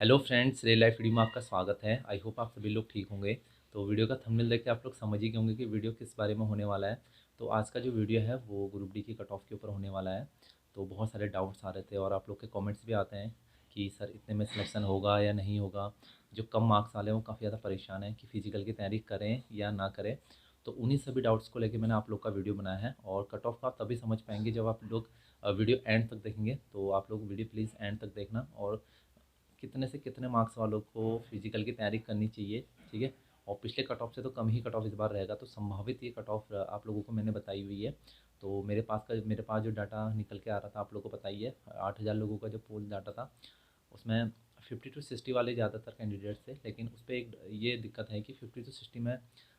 Hello friends, real life video में आपका स्वागत है। आई होप आप सभी लोग ठीक होंगे। तो वीडियो का थंबनेल देख के आप लोग समझ ही गए होंगे कि वीडियो किस बारे में होने वाला है। तो आज का जो वीडियो है वो ग्रुप डी की कट ऑफ के ऊपर होने वाला है। तो बहुत सारे डाउट्स आ रहे थे और आप लोग के कमेंट्स भी आते हैं कि सर इतने में सिलेक्शन होगा या नहीं होगा। जो कम मार्क्स वाले हैं वो काफ़ी ज़्यादा परेशान हैं कि फ़िज़िकल की तैयारी करें या ना करें। तो उन्हीं सभी डाउट्स को लेकर मैंने आप लोग का वीडियो बनाया है। और कट ऑफ का आप तभी समझ पाएंगे जब आप लोग वीडियो एंड तक देखेंगे। तो आप लोग वीडियो प्लीज़ एंड तक देखना और कितने से कितने मार्क्स वालों को फिजिकल की तैयारी करनी चाहिए, ठीक है। और पिछले कट ऑफ से तो कम ही कट ऑफ इस बार रहेगा। तो संभावित ये कट ऑफ आप लोगों को मैंने बताई हुई है। तो मेरे पास जो डाटा निकल के आ रहा था आप लोगों को पता ही है, 8,000 लोगों का जो पोल डाटा था उसमें 50 to 60 वाले ज़्यादातर कैंडिडेट्स थे। लेकिन उस पर एक ये दिक्कत है कि 50 to 60 में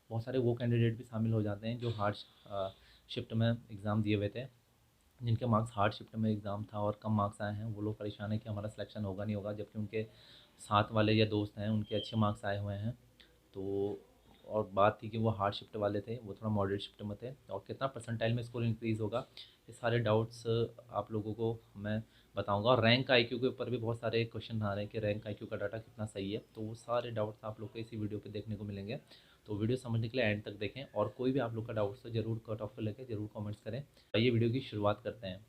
बहुत सारे वो कैंडिडेट भी शामिल हो जाते हैं जो हार्ड शिफ्ट में एग्ज़ाम दिए हुए थे, जिनके मार्क्स हार्ड शिफ्ट में एग्ज़ाम था और कम मार्क्स आए हैं। वो लोग परेशान है कि हमारा सिलेक्शन होगा नहीं होगा, जबकि उनके साथ वाले या दोस्त हैं उनके अच्छे मार्क्स आए हुए हैं। तो और बात थी कि वो हार्ड शिफ्ट वाले थे, वो थोड़ा मॉडरेट शिफ्ट में थे। और कितना परसेंटाइल में स्कोर इंक्रीज़ होगा, ये सारे डाउट्स आप लोगों को मैं बताऊंगा। और रैंक आईक्यू के ऊपर भी बहुत सारे क्वेश्चन आ रहे हैं कि रैंक आईक्यू का डाटा कितना सही है। तो वो सारे डाउट्स आप लोग को इसी वीडियो पे देखने को मिलेंगे। तो वीडियो समझने के लिए एंड तक देखें और कोई भी आप लोग का डाउट्स तो ज़रूर कट ऑफ को लेकर ज़रूर कमेंट्स करें। आइए वीडियो की शुरुआत करते हैं।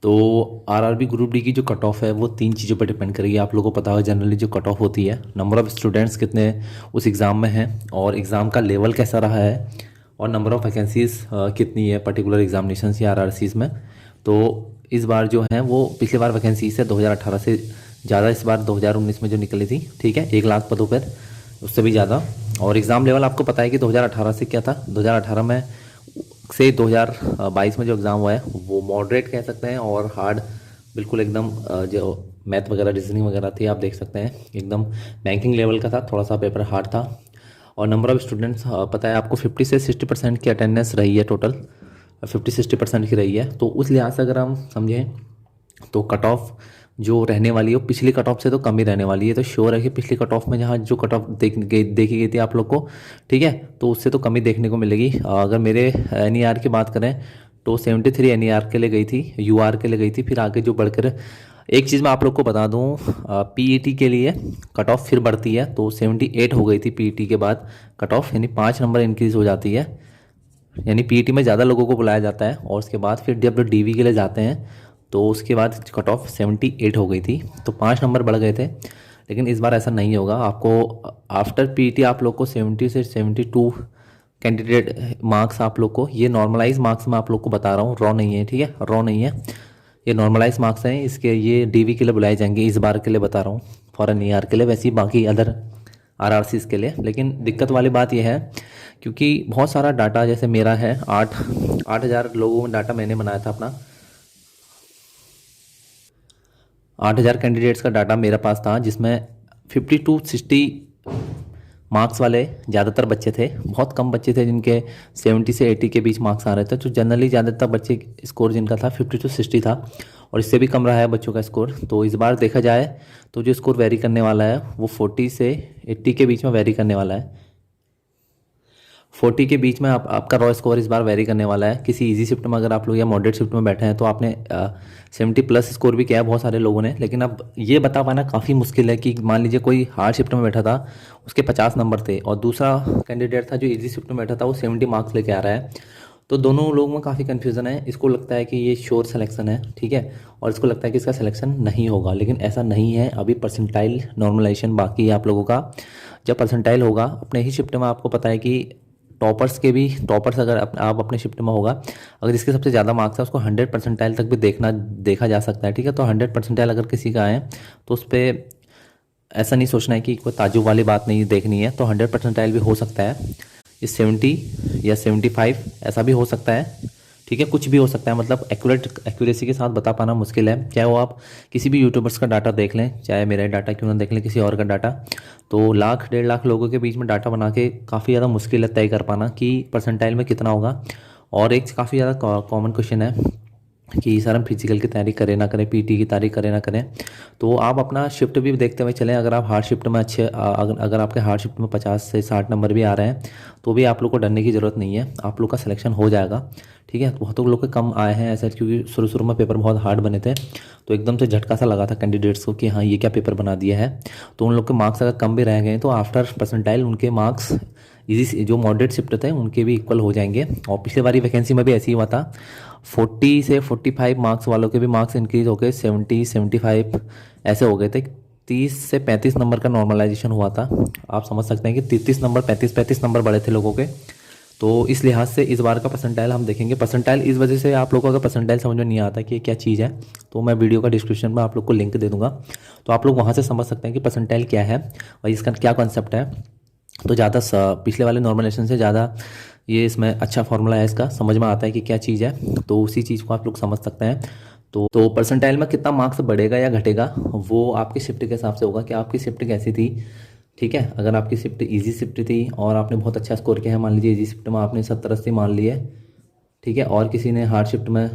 तो आरआरबी ग्रुप डी की जो कट ऑफ है वो तीन चीज़ों पर डिपेंड करेगी। आप लोगों को पता होगा जनरली जो कट ऑफ होती है, नंबर ऑफ़ स्टूडेंट्स कितने उस एग्ज़ाम में हैं और एग्ज़ाम का लेवल कैसा रहा है और नंबर ऑफ़ वैकेंसीज़ कितनी है पर्टिकुलर एग्जामिनेशंस या आरआरसीज़ में। तो इस बार जो है वो पिछली बार वैकेंसी से 2018 से ज़्यादा इस बार 2019 में जो निकली थी, ठीक है, 1 लाख पदों पर, उससे भी ज़्यादा। और एग्ज़ाम लेवल आपको पता है कि 2018 से क्या था, 2018 में से 2022 में जो एग्ज़ाम हुआ है वो मॉडरेट कह सकते हैं और हार्ड बिल्कुल एकदम जो मैथ वगैरह रीजनिंग वगैरह थी आप देख सकते हैं एकदम बैंकिंग लेवल का था, थोड़ा सा पेपर हार्ड था। और नंबर ऑफ़ स्टूडेंट्स पता है आपको 50 से 60% की अटेंडेंस रही है, टोटल 50-60% की रही है। तो उस लिहाज से अगर हम समझें तो कट ऑफ जो रहने वाली है वो पिछली कट ऑफ से तो कम ही रहने वाली है। तो श्योर है कि पिछली कट ऑफ में जहाँ जो कट ऑफ देखी गई थी आप लोग को, ठीक है, तो उससे तो कम ही देखने को मिलेगी। अगर मेरे एनईआर की बात करें तो 73 एनईआर के लिए गई थी, यूआर के लिए गई थी। फिर आगे जो बढ़कर एक चीज़ मैं आप लोग को बता दूं, पीईटी के लिए कट ऑफ फिर बढ़ती है। तो 78 हो गई थी पीईटी के बाद कट ऑफ, यानी 5 नंबर इंक्रीज़ हो जाती है। यानी पीईटी में ज़्यादा लोगों को बुलाया जाता है और उसके बाद फिर जब डीवी के लिए जाते हैं तो उसके बाद कट ऑफ 78 हो गई थी, तो 5 नंबर बढ़ गए थे। लेकिन इस बार ऐसा नहीं होगा। आपको आफ्टर पीईटी आप लोग को 70 से 72 कैंडिडेट मार्क्स आप लोग को, ये नॉर्मलाइज मार्क्स मैं आप लोग को बता रहा हूँ, रॉ नहीं है, ठीक है, रॉ नहीं है, ये नॉर्मलाइज मार्क्स हैं। इसके ये डीवी के लिए बुलाए जाएंगे, इस बार के लिए बता रहा हूँ, फॉरन ईआर के लिए, वैसे ही बाकी अदर आरआरसीज के लिए। लेकिन दिक्कत वाली बात यह है क्योंकि बहुत सारा डाटा जैसे मेरा है, 8,000 लोगों में डाटा मैंने बनाया था अपना, 8,000 कैंडिडेट्स का डाटा मेरे पास था, जिसमें 50 to 60 मार्क्स वाले ज़्यादातर बच्चे थे। बहुत कम बच्चे थे जिनके 70 से 80 के बीच मार्क्स आ रहे थे। तो जनरली ज़्यादातर बच्चे स्कोर जिनका था 50 to 60 था और इससे भी कम रहा है बच्चों का स्कोर। तो इस बार देखा जाए तो जो स्कोर वेरी करने वाला है वो 40 से 80 के बीच में वेरी करने वाला है। 40 के बीच में आपका रॉ स्कोर इस बार वेरी करने वाला है। किसी इजी शिफ्ट में अगर आप लोग या मॉडरेट शिफ्ट में बैठे हैं तो आपने 70+ स्कोर भी किया है बहुत सारे लोगों ने। लेकिन अब ये बता पाना काफ़ी मुश्किल है कि मान लीजिए कोई हार्ड शिफ्ट में बैठा था, उसके 50 नंबर थे और दूसरा कैंडिडेट था जो इजी शिफ्ट में बैठा था वो 70 मार्क्स लेके आ रहा है। तो दोनों लोगों में काफ़ी कन्फ्यूज़न है। इसको लगता है कि ये श्योर सिलेक्शन है, ठीक है, और इसको लगता है कि इसका सिलेक्शन नहीं होगा। लेकिन ऐसा नहीं है, अभी परसेंटाइल नॉर्मलाइजेशन बाकी है आप लोगों का। जब परसेंटाइल होगा अपने ही शिफ्ट में, आपको पता है कि टॉपर्स अगर आप अपने शिफ्ट में होगा, अगर जिसके सबसे ज़्यादा मार्क्स है उसको 100 परसेंटाइल तक भी देखा जा सकता है, ठीक है। तो 100 परसेंटाइल अगर किसी का आए तो उस पर ऐसा नहीं सोचना है कि कोई ताजुब वाली बात नहीं देखनी है। तो 100 परसेंटाइल भी हो सकता है, ये 70 या 75 ऐसा भी हो सकता है, ठीक है, कुछ भी हो सकता है। मतलब एक्यूरेसी के साथ बता पाना मुश्किल है। चाहे वो आप किसी भी यूट्यूबर्स का डाटा देख लें, चाहे मेरा डाटा क्यों ना देख लें, किसी और का डाटा, तो लाख 1.5 लाख लोगों के बीच में डाटा बना के काफ़ी ज़्यादा मुश्किल है तय कर पाना कि परसेंटाइल में कितना होगा। और एक काफ़ी ज़्यादा कॉमन क्वेश्चन है कि सर हम फिजिकल की तैयारी करें ना करें, पीटी की तैयारी करें ना करें, तो आप अपना शिफ्ट भी देखते हुए चलें। अगर आप हार्ड शिफ्ट में अगर आपके हार्ड शिफ्ट में 50 से 60 नंबर भी आ रहे हैं तो भी आप लोग को डरने की ज़रूरत नहीं है, आप लोग का सिलेक्शन हो जाएगा। ठीक है, बहुत लोग के कम आए हैं ऐसा, क्योंकि शुरू शुरू में पेपर बहुत हार्ड बने थे, तो एकदम से झटका सा लगा था कैंडिडेट्स को कि हाँ ये क्या पेपर बना दिया है। तो उन लोग के मार्क्स अगर कम भी रह गए तो आफ्टर परसेंटाइल उनके मार्क्स इजी जो मॉडरेट शिफ्ट थे उनके भी इक्वल हो जाएंगे। और पिछले बारी वैकेंसी में भी ऐसे ही हुआ था, 40 से 45 मार्क्स वालों के भी मार्क्स इंक्रीज हो गए 70 75 ऐसे हो गए थे। 30 से 35 नंबर का नॉर्मलाइजेशन हुआ था। आप समझ सकते हैं कि 33 नंबर 35 नंबर बढ़े थे लोगों के। तो इस लिहाज से इस बार का परसेंटाइल हम देखेंगे। परसेंटाइल इस वजह से आप लोगों को अगर परसेंटाइल समझ में नहीं आता कि क्या चीज़ है, तो मैं वीडियो का डिस्क्रिप्शन में आप लोग को लिंक दे दूंगा, तो आप लोग वहाँ से समझ सकते हैं कि परसेंटाइल क्या है और इसका क्या कॉन्सेप्ट है। तो ज़्यादा पिछले वाले नॉर्मलाइजेशन से ज़्यादा ये इसमें अच्छा फॉर्मूला है, इसका समझ में आता है कि क्या चीज़ है, तो उसी चीज़ को आप लोग समझ सकते हैं। तो परसेंटाइल में कितना मार्क्स बढ़ेगा या घटेगा वो आपकी शिफ्ट के हिसाब से होगा कि आपकी शिफ्ट कैसी थी। ठीक है, अगर आपकी शिफ्ट इजी शिफ्ट थी और आपने बहुत अच्छा स्कोर किया है, मान लीजिए इजी शिफ्ट में आपने 70-80 मान लिए, ठीक है, और किसी ने हार्ड शिफ्ट में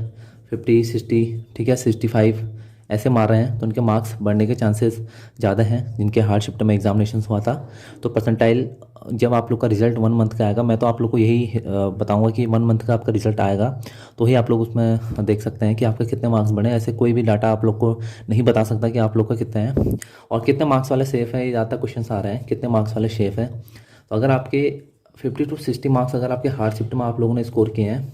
50-60, ठीक है 65 ऐसे मार रहे हैं, तो उनके मार्क्स बढ़ने के चांसेस ज़्यादा हैं जिनके हार्ड शिफ्ट में एग्जामिनेशन हुआ था। तो परसेंटाइल जब आप लोग का रिजल्ट 1 मंथ का आएगा, मैं तो आप लोग को यही बताऊंगा कि 1 मंथ का आपका रिजल्ट आएगा तो ही आप लोग उसमें देख सकते हैं कि आपके कितने मार्क्स बने। ऐसे कोई भी डाटा आप लोग को नहीं बता सकता कि आप लोग का कितने हैं और कितने मार्क्स वाले सेफ़ है। ये ज़्यादा क्वेश्चन आ रहे हैं कितने मार्क्स वाले सेफ़ है। तो अगर आपके 50 to 60 मार्क्स अगर आपके हार्ड शिफ्ट में आप लोगों ने स्कोर किए हैं,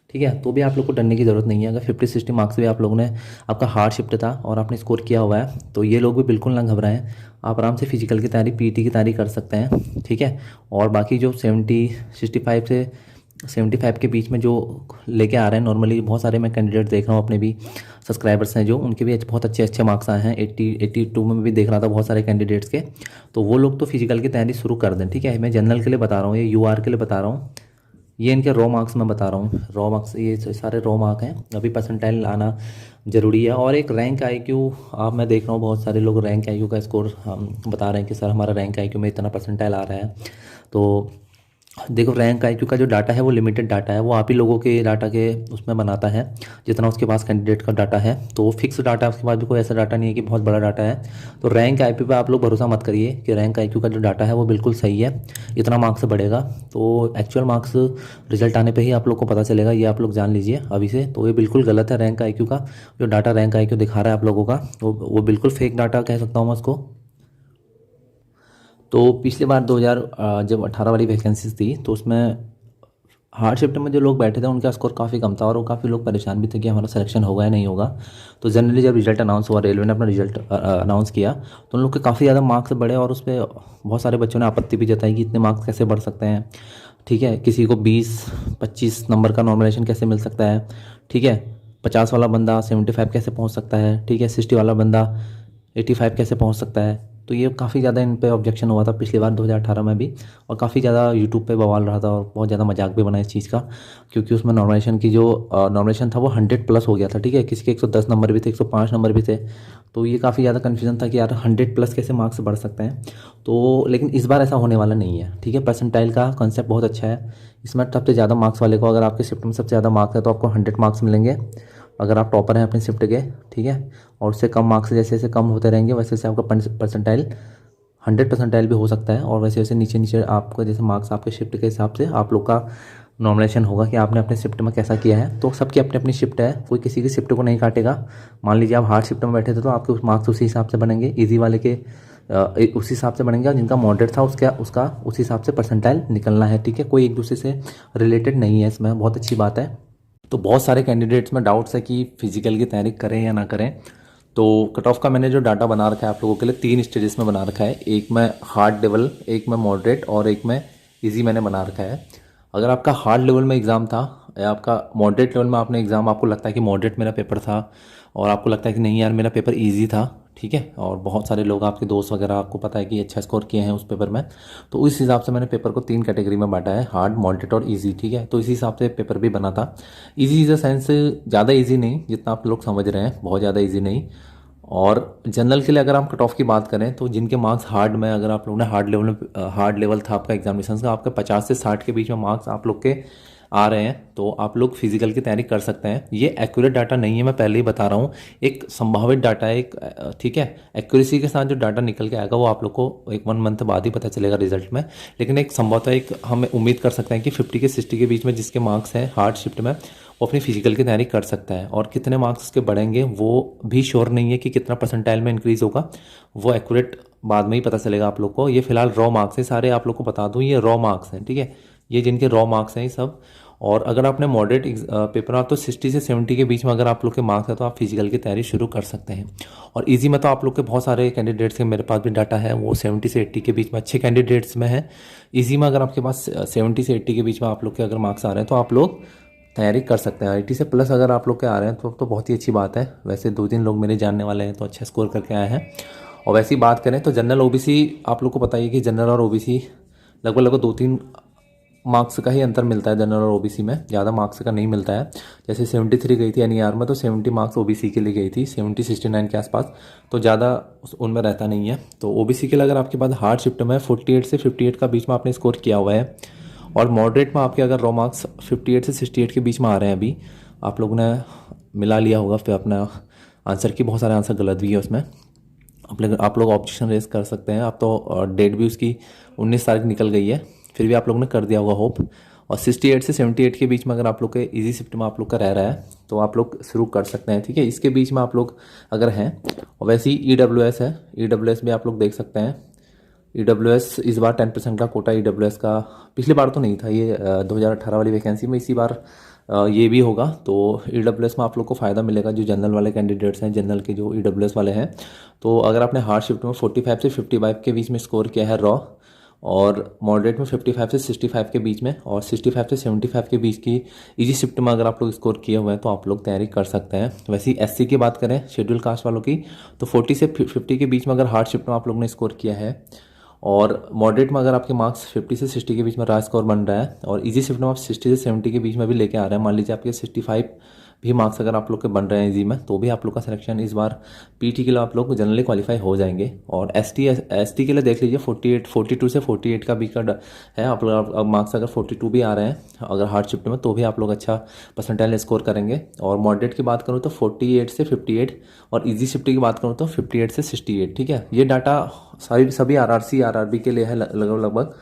ठीक है, तो भी आप लोग को डरने की ज़रूरत नहीं है। अगर 50-60 मार्क्स भी आप लोगों ने आपका हार्ड शिफ्ट था और आपने स्कोर किया हुआ है, तो ये लोग भी बिल्कुल ना घबराएं। आप आराम से फिजिकल की तैयारी, पीटी की तैयारी कर सकते हैं। ठीक है, और बाकी जो 65 से 75 के बीच में जो लेके आ रहे हैं, नॉर्मली बहुत सारे मैं कैंडिडेट देख रहा हूँ, अपने भी सब्सक्राइबर्स हैं जो, उनके भी बहुत अच्छे मार्क्स आए हैं। 82 में भी देख रहा था बहुत सारे कैंडिडेट्स के। तो वो लोग तो फिजिकल की तैयारी शुरू कर दें। ठीक है, मैं जनरल के लिए बता रहा हूँ, ये यूआर के लिए बता रहा हूँ, ये इनके रॉ मार्क्स मैं बता रहा हूँ। रॉ मार्क्स ये सारे रॉ मार्क हैं, अभी परसेंटाइल आना ज़रूरी है। और एक रैंक आईक्यू, आप मैं देख रहा हूँ बहुत सारे लोग रैंक आईक्यू का स्कोर हम बता रहे हैं कि सर हमारा रैंक आईक्यू में इतना परसेंटाइल आ रहा है। तो देखो, रैंक आईक्यू का जो डाटा है वो लिमिटेड डाटा है, वो आप ही लोगों के डाटा के उसमें बनाता है जितना उसके पास कैंडिडेट का डाटा है। तो फिक्स डाटा उसके पास भी कोई ऐसा डाटा नहीं है कि बहुत बड़ा डाटा है। तो रैंक आईक्यू पे आप लोग भरोसा मत करिए कि रैंक आईक्यू का जो डाटा है वो बिल्कुल सही है, इतना मार्क्स से बढ़ेगा। तो एक्चुअल मार्क्स रिजल्ट आने पर ही आप लोग को पता चलेगा, ये आप लोग जान लीजिए अभी से। तो ये बिल्कुल गलत है, रैंक आईक्यू का जो डाटा रैंक आईक्यू दिखा रहा है आप लोगों का, वो बिल्कुल फेक डाटा कह सकता हूँ मैं उसको। तो पिछले बार 2000 जब 18 वाली वैकेंसीज थी, तो उसमें हार्ड शिफ्ट में जो लोग बैठे थे उनका स्कोर काफ़ी कम था और वो काफ़ी लोग परेशान भी थे कि हमारा सिलेक्शन होगा या नहीं होगा। तो जनरली जब रिजल्ट अनाउंस हुआ, रेलवे ने अपना रिजल्ट अनाउंस किया, तो उन लोग के काफ़ी ज़्यादा मार्क्स बढ़े और उस पर बहुत सारे बच्चों ने आपत्ति भी जताई कि इतने मार्क्स कैसे बढ़ सकते हैं। ठीक है, किसी को 20-25 नंबर का नॉर्मलाइजेशन कैसे मिल सकता है। ठीक है, 50 वाला बंदा 75 कैसे पहुँच सकता है। ठीक है, 60 वाला बंदा 85 कैसे पहुँच सकता है। तो ये काफ़ी ज़्यादा इन पे ऑब्जेक्शन हुआ था पिछली बार 2018 में भी, और काफ़ी ज़्यादा यूट्यूब पे बवाल रहा था और बहुत ज़्यादा मजाक भी बना इस चीज़ का, क्योंकि उसमें नॉर्मलाइजेशन की जो नॉर्मलाइजेशन था वो 100+ हो गया था। ठीक है, किसी के 110 नंबर भी थे, 105 नंबर भी थे। तो ये काफ़ी ज़्यादा कन्फ्यूजन था कि यार 100+ कैसे मार्क्स बढ़ सकते हैं। तो लेकिन इस बार ऐसा होने वाला नहीं है। ठीक है, परसेंटाइल का कॉन्सेप्ट बहुत अच्छा है। इसमें सबसे ज़्यादा मार्क्स वाले को, अगर आपके शिफ्ट में सबसे ज़्यादा मार्क्स है तो आपको 100 मार्क्स मिलेंगे, अगर आप टॉपर हैं अपने शिफ्ट के। ठीक है, और उससे कम मार्क्स जैसे जैसे कम होते रहेंगे वैसे वैसे आपका परसेंटाइल 100 परसेंटाइल भी हो सकता है, और वैसे वैसे नीचे नीचे आपको जैसे मार्क्स आपके शिफ्ट के हिसाब से आप लोग का नॉमिनेशन होगा कि आपने अपने शिफ्ट में कैसा किया है। तो सबकी अपनी अपनी शिफ्ट है, कोई किसी की शिफ्ट को नहीं काटेगा। मान लीजिए आप हार्ड शिफ्ट में बैठे थे तो आपके मार्क्स उसी हिसाब से बनेंगे, ईजी वाले के उसी हिसाब से बनेंगे, और जिनका मॉडरेट था उसका उसी हिसाब से परसेंटाइल निकलना है। ठीक है, कोई एक दूसरे से रिलेटेड नहीं है, इसमें बहुत अच्छी बात है। तो बहुत सारे कैंडिडेट्स में डाउट्स है कि फिजिकल की तैयारी करें या ना करें। तो कट ऑफ का मैंने जो डाटा बना रखा है आप लोगों के लिए 3 स्टेजेस में बना रखा है, एक में हार्ड लेवल, एक में मॉडरेट और एक में इजी मैंने बना रखा है। अगर आपका हार्ड लेवल में एग्ज़ाम था या आपका मॉडरेट लेवल में आपने एग्ज़ाम, आपको लगता है कि मॉडरेट मेरा पेपर था और आपको लगता है कि नहीं यार मेरा पेपर ईजी था, ठीक है, और बहुत सारे लोग आपके दोस्त वगैरह आपको पता है कि अच्छा स्कोर किए हैं उस पेपर में, तो उस हिसाब से मैंने पेपर को 3 कैटेगरी में बांटा है, हार्ड, मॉडरेट और इजी। ठीक है, तो इसी हिसाब से पेपर भी बना था। इजी इज द सेंस ज़्यादा इजी नहीं जितना आप लोग समझ रहे हैं, बहुत ज़्यादा इजी नहीं। और जनरल के लिए अगर हम कट ऑफ की बात करें तो जिनके मार्क्स हार्ड में, अगर आप लोगों ने हार्ड लेवल था आपका एग्जामिनेशन का, आपके 50 से 60 के बीच में मार्क्स आप लोग के आ रहे हैं तो आप लोग फिजिकल की तैयारी कर सकते हैं। ये एक्यूरेट डाटा नहीं है, मैं पहले ही बता रहा हूँ, एक संभावित डाटा है एक, ठीक है। एक्यूरेसी के साथ जो डाटा निकल के आएगा वो आप लोग को एक 1 मंथ बाद ही पता चलेगा रिजल्ट में, लेकिन एक संभवतः एक हम उम्मीद कर सकते हैं कि 50 के 60 के बीच में जिसके मार्क्स हैं हार्ड शिफ्ट में वो अपनी फिजिकल की तैयारी कर सकता है। और कितने मार्क्स उसके बढ़ेंगे वो भी श्योर नहीं है कि कितना परसेंटाइल में इंक्रीज़ होगा, वो एक्यूरेट बाद में ही पता चलेगा आप लोग को। ये फिलहाल रॉ मार्क्स हैं सारे, आप लोग को बता दूं ये रॉ मार्क्स हैं, ठीक है, ये जिनके रॉ मार्क्स हैं ये सब। और अगर आपने मॉडरेट पेपर आप तो 60 से 70 के बीच में अगर आप लोग के मार्क्स है तो आप फिजिकल की तैयारी शुरू कर सकते हैं। और इजी में तो आप लोग के बहुत सारे कैंडिडेट्स के मेरे पास भी डाटा है, वो 70 से 80 के बीच में अच्छे कैंडिडेट्स में है। इजी में अगर आपके पास 70 से 80 के बीच में आप लोग के अगर मार्क्स आ रहे हैं तो आप लोग तैयारी कर सकते हैं। 80 से प्लस अगर आप लोग के आ रहे हैं तो बहुत ही अच्छी बात है। वैसे 2-3 लोग मेरे जानने वाले हैं तो अच्छा स्कोर करके आए हैं। और वैसी बात करें तो जनरल ओबीसी आप लोग को पता ही है कि जनरल और ओबीसी लगभग लगभग 2-3 मार्क्स का ही अंतर मिलता है जनरल और ओबीसी में, ज़्यादा मार्क्स का नहीं मिलता है। जैसे 73 गई थी एनईआर में तो 70 मार्क्स ओबीसी के लिए गई थी, 70-69 के आसपास, तो ज़्यादा उनमें रहता नहीं है। तो ओबीसी के लिए अगर आपके पास हार्ड शिफ्ट में 48 से 58 का बीच में आपने स्कोर किया हुआ है और मॉडरेट में आपके अगर रॉ मार्क्स 58 से 68 के बीच में आ रहे हैं, अभी आप लोगों ने मिला लिया होगा फिर अपना आंसर की, बहुत सारे आंसर गलत भी है उसमें, आप लोग ऑब्जेक्शन रेज कर सकते हैं। आप तो डेट भी उसकी 19 तारीख निकल गई है, फिर भी आप लोगों ने कर दिया होगा होप। और 68 से 78 के बीच में अगर आप लोग के इजी शिफ्ट में आप लोग का रह रहा है तो आप लोग शुरू कर सकते हैं, ठीक है। इसके बीच में आप लोग अगर हैं, और वैसे ही ईडब्ल्यूएस है, ईडब्ल्यूएस भी आप लोग देख सकते हैं। ईडब्ल्यूएस इस बार 10% का कोटा ईडब्ल्यूएस का, पिछली बार तो नहीं था ये 2018 वाली वैकेंसी में, इसी बार ये भी होगा। तो ईडब्ल्यूएस में आप लोग को फ़ायदा मिलेगा जो जनरल वाले कैंडिडेट्स हैं, जनरल के जो ईडब्ल्यूएस वाले हैं। तो अगर आपने हार्ड शिफ्ट में 45 से 55 के बीच में स्कोर किया है रॉ, और मॉडरेट में 55 से 65 के बीच में, और 65 से 75 के बीच की इजी शिफ्ट में अगर आप लोग स्कोर किए हुए हैं तो आप लोग तैयारी कर सकते हैं। वैसे ही एससी की बात करें, शेड्यूल कास्ट वालों की, तो 40 से 50 के बीच में अगर हार्ड शिफ्ट में आप लोग ने स्कोर किया है और मॉडरेट में अगर आपके मार्क्स 50 से 60 के बीच में रहा स्कोर बन रहा है और इजी शिफ्ट में आप 60 से 70 के बीच में भी लेके आ रहे हैं, मान लीजिए आपके 65 भी मार्क्स अगर आप लोग के बन रहे हैं इजी में, तो भी आप लोग का सिलेक्शन इस बार पीटी के लिए आप लोग जनरली क्वालिफाई हो जाएंगे। और एसटी के लिए देख लीजिए 42 से 48 का भी है आप लोग, मार्क्स अगर 42 भी आ रहे हैं अगर हार्ड शिफ्ट में तो भी आप लोग अच्छा परसेंटाइल स्कोर करेंगे। और मॉडरेट की बात करूँ तो 48 से 58, और इजी शिफ्ट की बात करूँ तो 58 से 68, ठीक है। ये डाटा सभी आरआरसी आरआरबी के लिए है लगभग लगभग,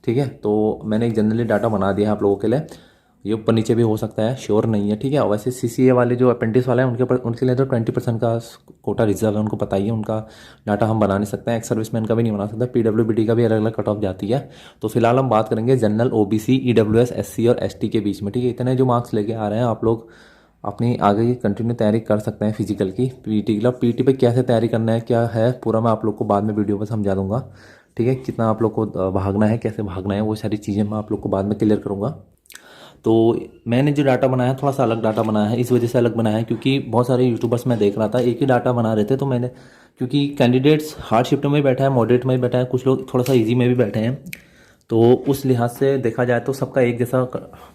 ठीक है। तो मैंने एक जनरली डाटा बना दिया है आप लोगों के लिए, ये ऊपर नीचे भी हो सकता है, श्योर नहीं है, ठीक है। और वैसे सीसीए वाले जो अप्रेंटिस वाले हैं उनके लिए तो 20% का कोटा रिजर्व है, उनको पता ही है, उनका डाटा हम बना नहीं सकते हैं, एक्स सर्विसमैन का भी नहीं बना सकते, पीडब्ल्यूबीडी का भी अलग अलग कट ऑफ जाती है। तो फिलहाल हम बात करेंगे जनरल, ओबीसी, ईडब्ल्यूएस, एससी और एसटी के बीच में, ठीक है। इतने जो मार्क्स लेके आ रहे हैं आप लोग अपनी आगे की कंटिन्यू तैयारी कर सकते हैं फिजिकल की। पीटी के लिए पीटी पे कैसे तैयारी करना है क्या है पूरा मैं आप लोग को बाद में वीडियो में समझा दूंगा, ठीक है। कितना आप लोग को भागना है, कैसे भागना है, वो सारी चीज़ें मैं आप लोग को बाद में क्लियर करूँगा। तो मैंने जो डाटा बनाया थोड़ा सा अलग डाटा बनाया है, इस वजह से अलग बनाया है क्योंकि बहुत सारे यूट्यूबर्स मैं देख रहा था एक ही डाटा बना रहे थे, तो मैंने, क्योंकि कैंडिडेट्स हार्ड शिफ्ट में भी बैठा है, मॉडरेट में भी बैठा है, कुछ लोग थोड़ा सा इजी में भी बैठे हैं, तो उस लिहाज से देखा जाए तो सबका एक जैसा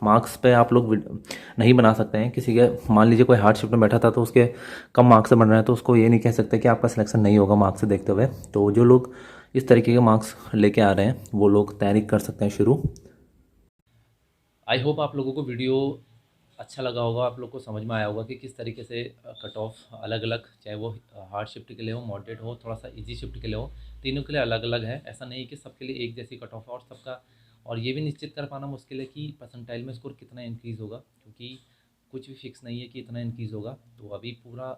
मार्क्स पे आप लोग नहीं बना सकते हैं। किसी के मान लीजिए कोई हार्ड शिफ्ट में बैठा था तो उसके कम मार्क्स से बन रहा है तो उसको ये नहीं कह सकते कि आपका सिलेक्शन नहीं होगा मार्क्स से देखते हुए। तो जो लोग इस तरीके के मार्क्स लेके आ रहे हैं वो लोग तैयारी कर सकते हैं शुरू। आई होप आप लोगों को वीडियो अच्छा लगा होगा, आप लोग को समझ में आया होगा कि किस तरीके से कट ऑफ अलग अलग, चाहे वो हार्ड शिफ्ट के लिए हो, मॉडरेट हो, थोड़ा सा इजी शिफ्ट के लिए हो, तीनों के लिए अलग अलग है। ऐसा नहीं कि सबके लिए एक जैसी कट ऑफ है और सबका, और ये भी निश्चित कर पाना मुश्किल है कि परसेंटाइल में स्कोर कितना इंक्रीज़ होगा, क्योंकि कुछ भी फिक्स नहीं है कि इतना इंक्रीज़ होगा। तो अभी पूरा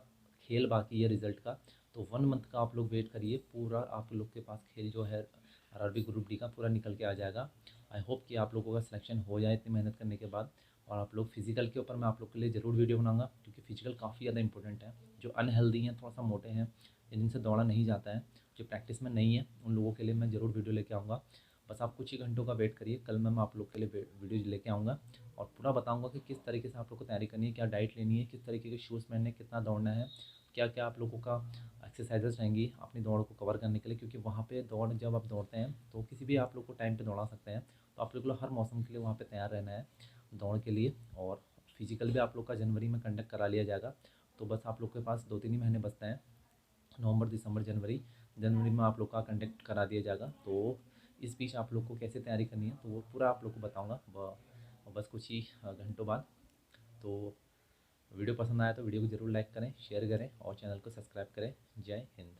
खेल बाकी है रिज़ल्ट का, तो 1 मंथ का आप लोग वेट करिए, पूरा आप लोग के पास खेल जो है आरआरबी ग्रुप डी का पूरा निकल के आ जाएगा। आई होप कि आप लोगों का सिलेक्शन हो जाए इतनी मेहनत करने के बाद। और आप लोग फिजिकल के ऊपर मैं आप लोग के लिए ज़रूर वीडियो बनाऊंगा, क्योंकि फिजिकल काफ़ी ज़्यादा इंपॉर्टेंट है। जो अनहेल्दी हैं, थोड़ा सा मोटे हैं, जिनसे दौड़ा नहीं जाता है, जो प्रैक्टिस में नहीं है, उन लोगों के लिए मैं ज़रूर वीडियो लेके आऊँगा। बस आप कुछ ही घंटों का वेट करिए, कल मैं आप लोग के लिए वीडियो लेके आऊँगा और पूरा बताऊँगा कि किस तरीके से आप लोग को तैयारी करनी है, क्या डाइट लेनी है, किस तरीके के शूज़ पहनने, कितना दौड़ना है, क्या क्या आप लोगों का एक्सरसाइजेस रहेंगी अपनी दौड़ को कवर करने के लिए। क्योंकि वहाँ पे दौड़ जब आप दौड़ते हैं तो किसी भी आप लोग को टाइम पे दौड़ा सकते हैं, तो आप लोग को हर मौसम के लिए वहाँ पे तैयार रहना है दौड़ के लिए। और फिजिकल भी आप लोग का जनवरी में कंडक्ट करा लिया जाएगा। तो बस आप लोग के पास 2-3 ही महीने बचते हैं, नवंबर, दिसंबर, जनवरी में आप लोग का कंडक्ट करा दिया जाएगा। तो इस बीच आप लोग को कैसे तैयारी करनी है तो वो पूरा आप लोग को बताऊँगा। और बस कुछ ही घंटों बाद। तो वीडियो पसंद आया तो वीडियो को ज़रूर लाइक करें, शेयर करें और चैनल को सब्सक्राइब करें। जय हिंद।